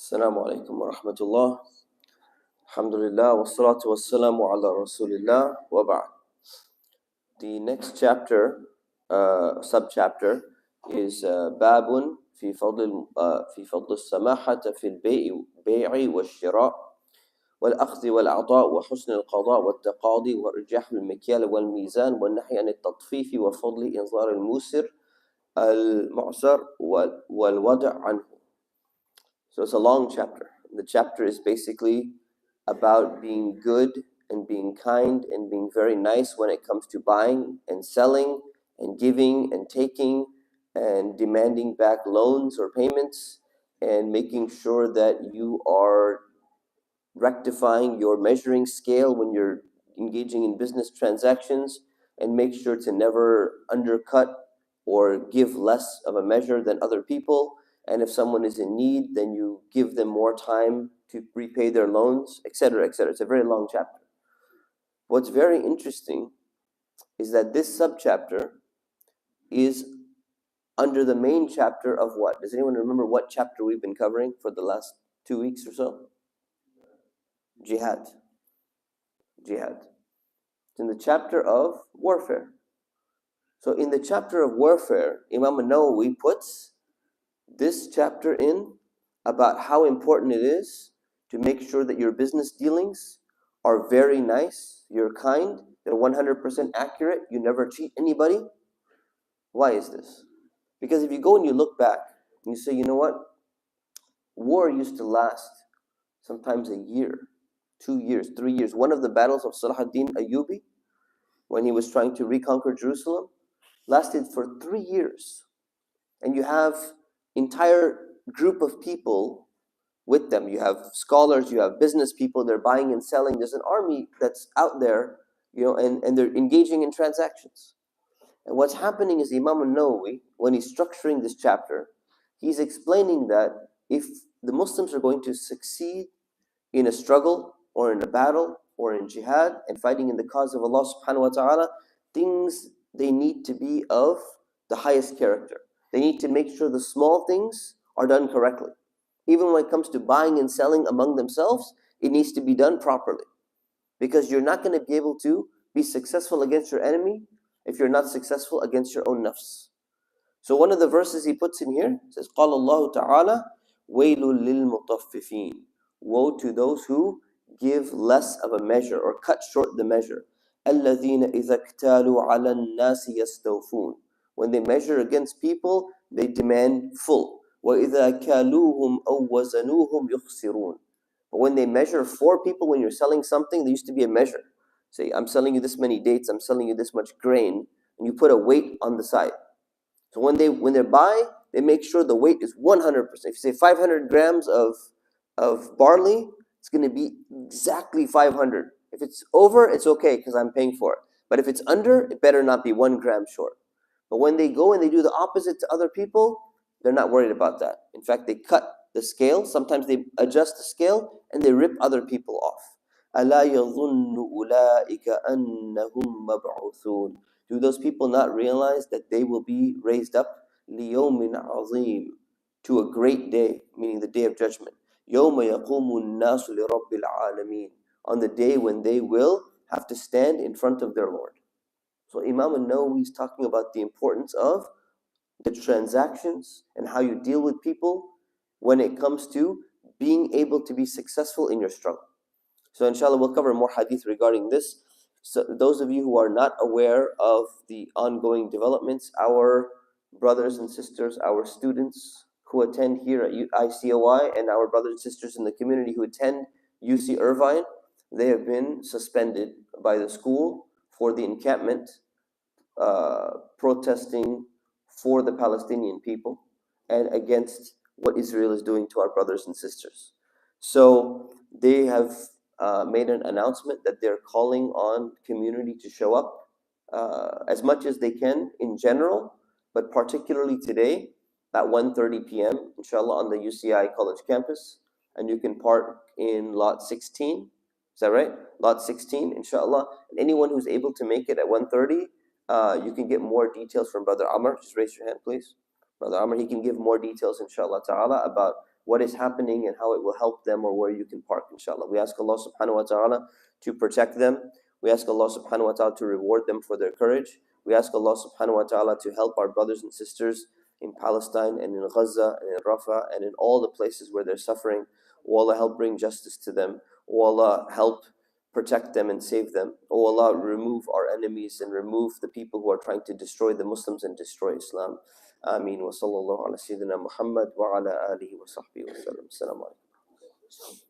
Assalamu alaikum wa rahmatullah. Alhamdulillah wa salatu wa salamu ala rasulillah wa ba'd. The next chapter, subchapter, is Babun في فضل السماحة في البيع والشراء والأخذ والعطاء وحسن القضاء والتقاضي وإرجاح المكيال والميزان والنهي عن التطفيف وفضل إنظار الموسر المعسر والوضع عنه. So it's a long chapter. The chapter is basically about being good and being kind and being very nice when it comes to buying and selling and giving and taking and demanding back loans or payments and making sure that you are rectifying your measuring scale when you're engaging in business transactions, and make sure to never undercut or give less of a measure than other people. And if someone is in need, then you give them more time to repay their loans, etc., etc. It's a very long chapter. What's very interesting is that this subchapter is under the main chapter of what? Does anyone remember what chapter we've been covering for the last 2 weeks or so? Jihad. It's in the chapter of warfare. So in the chapter of warfare, Imam an-Nawawi puts this chapter in about how important it is to make sure that your business dealings are very nice, you're kind, they're 100% accurate, you never cheat anybody. Why is this? Because if you go and you look back and you say, you know what? War used to last sometimes a year, 2 years, 3 years. One of the battles of Salah ad-Din Ayyubi, when he was trying to reconquer Jerusalem, lasted for 3 years. And you have entire group of people with them. You have scholars, you have business people, they're buying and selling. There's an army that's out there, and they're engaging in transactions. And what's happening is Imam an-Nawawi, when he's structuring this chapter, he's explaining that if the Muslims are going to succeed in a struggle or in a battle or in jihad and fighting in the cause of Allah subhanahu wa ta'ala, things they need to be of the highest character. They need to make sure the small things are done correctly. Even when it comes to buying and selling among themselves, it needs to be done properly. Because you're not going to be able to be successful against your enemy if you're not successful against your own nafs. So one of the verses he puts in here says, قال الله تعالى ويل للمطففين. Woe to those who give less of a measure or cut short the measure. الذين إذا اكتالوا على الناس يستوفون. When they measure against people, they demand full. وإذا كالوهم أو وزنوهم يخسرون. But when they measure for people, when you're selling something, there used to be a measure. Say, I'm selling you this many dates, I'm selling you this much grain, and you put a weight on the side. So when they buy, they make sure the weight is 100%. If you say 500 grams of barley, it's going to be exactly 500. If it's over, it's okay because I'm paying for it. But if it's under, it better not be 1 gram short. But when they go and they do the opposite to other people, they're not worried about that. In fact, they cut the scale. Sometimes they adjust the scale and they rip other people off. أَلَا يَظُنُّ أُولَٰئِكَ أَنَّهُمْ مَبْعُوثُونَ. Do those people not realize that they will be raised up لِيَوْمٍ عَظِيمٍ, to a great day, meaning the day of judgment. يَوْمَ يَقُومُ النَّاسُ لِرَبِّ الْعَالَمِينَ, on the day when they will have to stand in front of their Lord. So Imam an-Nawawi is talking about the importance of the transactions and how you deal with people when it comes to being able to be successful in your struggle. So inshallah we'll cover more hadith regarding this. So those of you who are not aware of the ongoing developments, our brothers and sisters, our students who attend here at ICOI, and our brothers and sisters in the community who attend UC Irvine, they have been suspended by the school for the encampment, protesting for the Palestinian people and against what Israel is doing to our brothers and sisters. So they have made an announcement that they're calling on community to show up as much as they can in general, but particularly today at 1:30 p.m. inshallah on the UCI college campus, and you can park in lot 16. Is that right? Lot 16 inshallah. And anyone who's able to make it at 1:30, you can get more details from Brother Amr. Just raise your hand, please. Brother Amr, he can give more details, inshallah ta'ala, about what is happening and how it will help them, or where you can park, inshallah. We ask Allah subhanahu wa ta'ala to protect them. We ask Allah subhanahu wa ta'ala to reward them for their courage. We ask Allah subhanahu wa ta'ala to help our brothers and sisters in Palestine and in Gaza and in Rafah and in all the places where they're suffering. O Allah, help bring justice to them. O Allah, help protect them and save them. O Allah, remove our enemies and remove the people who are trying to destroy the Muslims and destroy Islam. Ameen. Wa sallallahu ala Sayyidina Muhammad wa ala alihi wa sahbihi wa sallam. Assalamu alaikum.